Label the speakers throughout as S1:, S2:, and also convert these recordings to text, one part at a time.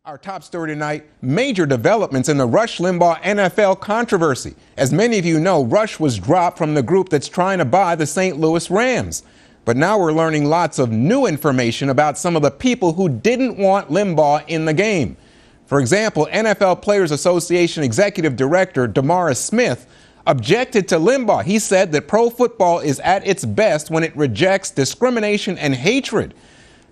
S1: Our top story tonight, major developments in the Rush Limbaugh NFL controversy. As many of you know, Rush was dropped from the group that's trying to buy the St. Louis Rams. But now we're learning lots of new information about some of the people who didn't want Limbaugh in the game. For example, NFL Players Association Executive Director DeMaurice Smith objected to Limbaugh. He said that pro football is at its best when it rejects discrimination and hatred.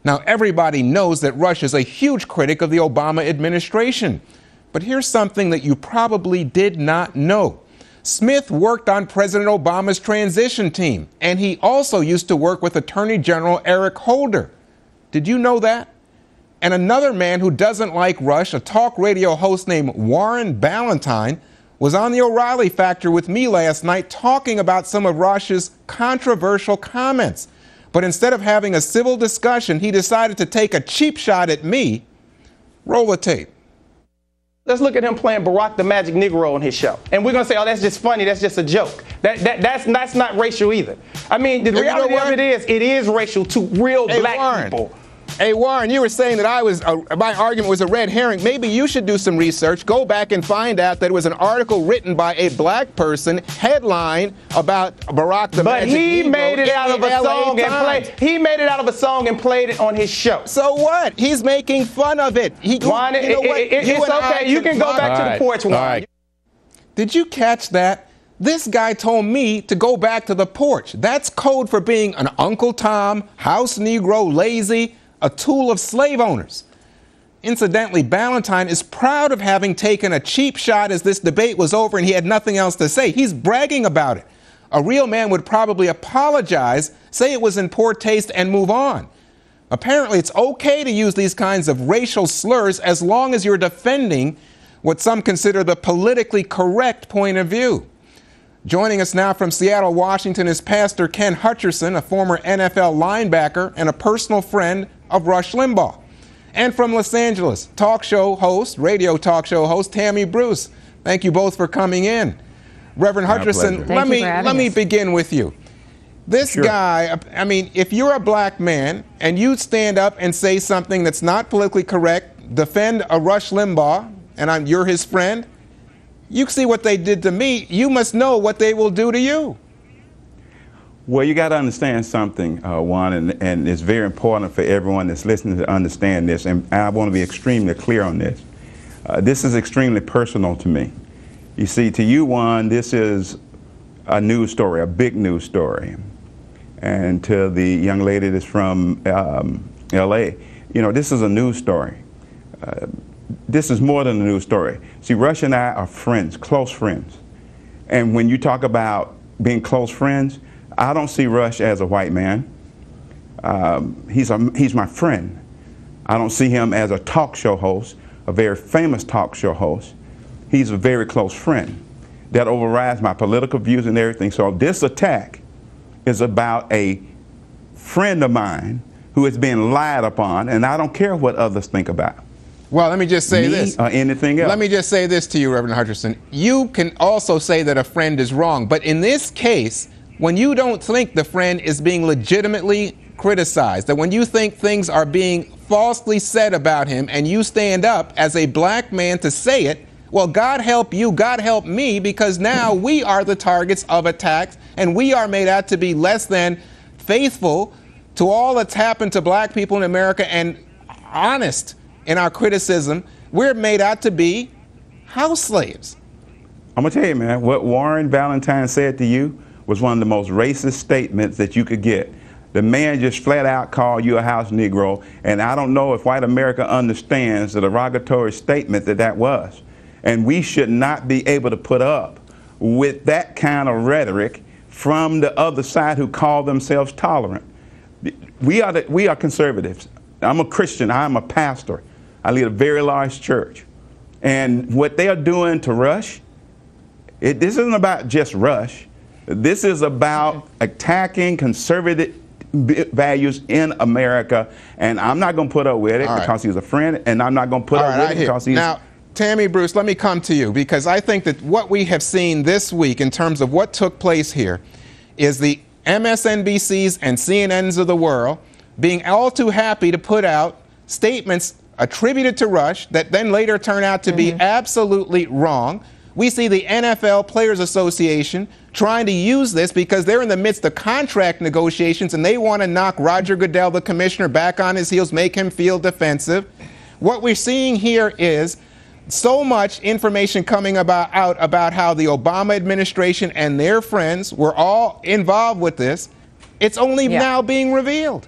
S1: Now, everybody knows that Rush is a huge critic of the Obama administration. But here's something that you probably did not know. Smith worked on President Obama's transition team, and he also used to work with Attorney General Eric Holder. Did you know that? And another man who doesn't like Rush, a talk radio host named Warren Ballentine, was on the O'Reilly Factor with me last night talking about some of Rush's controversial comments. But instead of having a civil discussion, he decided to take a cheap shot at me. Roll the tape.
S2: Let's look at him playing Barack the Magic Negro on his show. And we're going to say, oh, that's just funny. That's just a joke. That's not racial either. I mean, the reality of it is racial to real black people.
S1: Hey, Warren, you were saying that my argument was a red herring. Maybe you should do some research. Go back and find out that it was an article written by a black person, headline about Barack the Magic Negro.
S2: But he made it out of a song and played. He made it out of a song and played it on his show.
S1: So what? He's making fun of it.
S2: Juan, it's okay. You can go back to the porch, Juan. Right.
S1: Did you catch that? This guy told me to go back to the porch. That's code for being an Uncle Tom, house Negro, lazy, a tool of slave owners. Incidentally, Ballentine is proud of having taken a cheap shot as this debate was over and he had nothing else to say. He's bragging about it. A real man would probably apologize, say it was in poor taste, and move on. Apparently, it's okay to use these kinds of racial slurs as long as you're defending what some consider the politically correct point of view. Joining us now from Seattle, Washington, is Pastor Ken Hutcherson, a former NFL linebacker and a personal friend of Rush Limbaugh. And from Los Angeles, radio talk show host Tammy Bruce. Thank you both for coming in. Reverend Hutcherson, let me begin with you. This guy, I mean, if you're a black man and you stand up and say something that's not politically correct, defend a Rush Limbaugh, and you're his friend, you see what they did to me, you must know what they will do to you.
S3: Well, you got to understand something, Juan, and it's very important for everyone that's listening to understand this, and I want to be extremely clear on this. This is extremely personal to me. You see, to you, Juan, this is a news story, a big news story. And to the young lady that's from L.A., you know, this is a news story. This is more than a news story. See, Rush and I are friends, close friends. And when you talk about being close friends, I don't see Rush as a white man. He's my friend. I don't see him as a talk show host, a very famous talk show host. He's a very close friend. That overrides my political views and everything. So this attack is about a friend of mine who is being lied upon, and I don't care what others think about.
S1: Well, let me just say this.
S3: Or anything else.
S1: Let me just say this to you, Reverend Hutcherson. You can also say that a friend is wrong, but in this case, when you don't think the friend is being legitimately criticized, that when you think things are being falsely said about him and you stand up as a black man to say it, well, God help you, God help me, because now we are the targets of attacks and we are made out to be less than faithful to all that's happened to black people in America and honest in our criticism. We're made out to be house slaves.
S3: I'm going to tell you, man, what Warren Ballentine said to you was one of the most racist statements that you could get. The man just flat out called you a house Negro, and I don't know if white America understands the derogatory statement that was. And we should not be able to put up with that kind of rhetoric from the other side who call themselves tolerant. We are conservatives. I'm a Christian. I'm a pastor. I lead a very large church. And what they are doing to Rush, this isn't about just Rush. This is about attacking conservative values in America. And I'm not going to put up with it because he's a friend, and I'm not going to put up with it because he's...
S1: Now, Tammy Bruce, let me come to you, because I think that what we have seen this week in terms of what took place here is the MSNBCs and CNNs of the world being all too happy to put out statements attributed to Rush that then later turn out to be absolutely wrong. We see the NFL Players Association trying to use this because they're in the midst of contract negotiations and they want to knock Roger Goodell, the commissioner, back on his heels, make him feel defensive. What we're seeing here is so much information coming out about how the Obama administration and their friends were all involved with this. It's only now being revealed.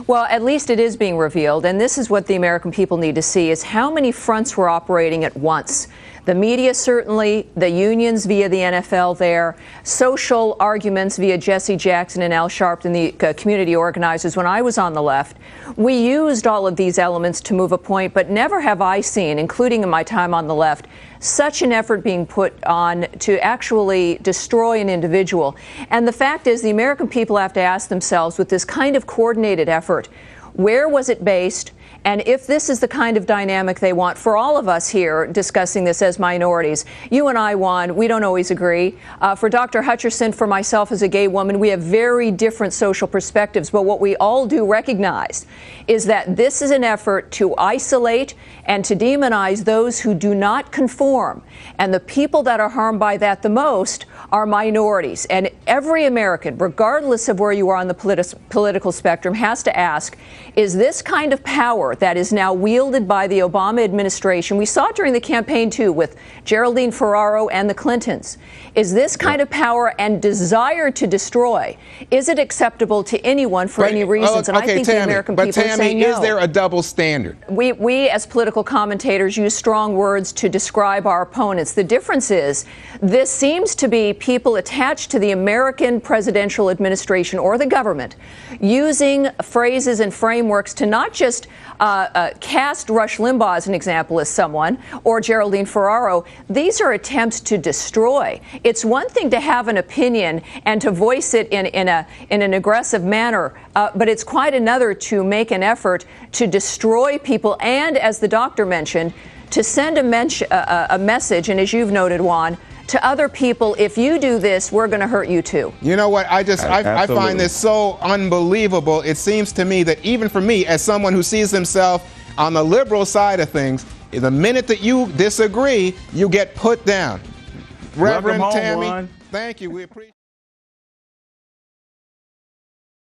S4: Well, at least it is being revealed, and this is what the American people need to see, is how many fronts were operating at once. The media, certainly, the unions via the NFL there, social arguments via Jesse Jackson and Al Sharpton, the community organizers. When I was on the left, we used all of these elements to move a point, but never have I seen, including in my time on the left, such an effort being put on to actually destroy an individual. And the fact is, the American people have to ask themselves, with this kind of coordinated effort, where was it based? And if this is the kind of dynamic they want for all of us here discussing this as minorities, you and I, Juan, we don't always agree. For Dr. Hutcherson, for myself as a gay woman, we have very different social perspectives. But what we all do recognize is that this is an effort to isolate and to demonize those who do not conform. And the people that are harmed by that the most are minorities. And every American, regardless of where you are on the political spectrum, has to ask, is this kind of power that is now wielded by the Obama administration, we saw it during the campaign too with Geraldine Ferraro and the Clintons, is this kind of power and desire to destroy, is it acceptable to anyone for any reasons? And I think the American people are saying no.
S1: Is there a double standard?
S4: We as political commentators use strong words to describe our opponents. The difference is this seems to be people attached to the American presidential administration or the government using phrases and frameworks to not just cast Rush Limbaugh as an example as someone, or Geraldine Ferraro. These are attempts to destroy. It's one thing to have an opinion and to voice it in an aggressive manner, but it's quite another to make an effort to destroy people and, as the doctor mentioned, to send a message, and as you've noted, Juan, to other people, if you do this, we're going to hurt you too.
S1: You know what? I find this so unbelievable. It seems to me that even for me, as someone who sees himself on the liberal side of things, the minute that you disagree, you get put down. Reverend Tammy, thank you. We appreciate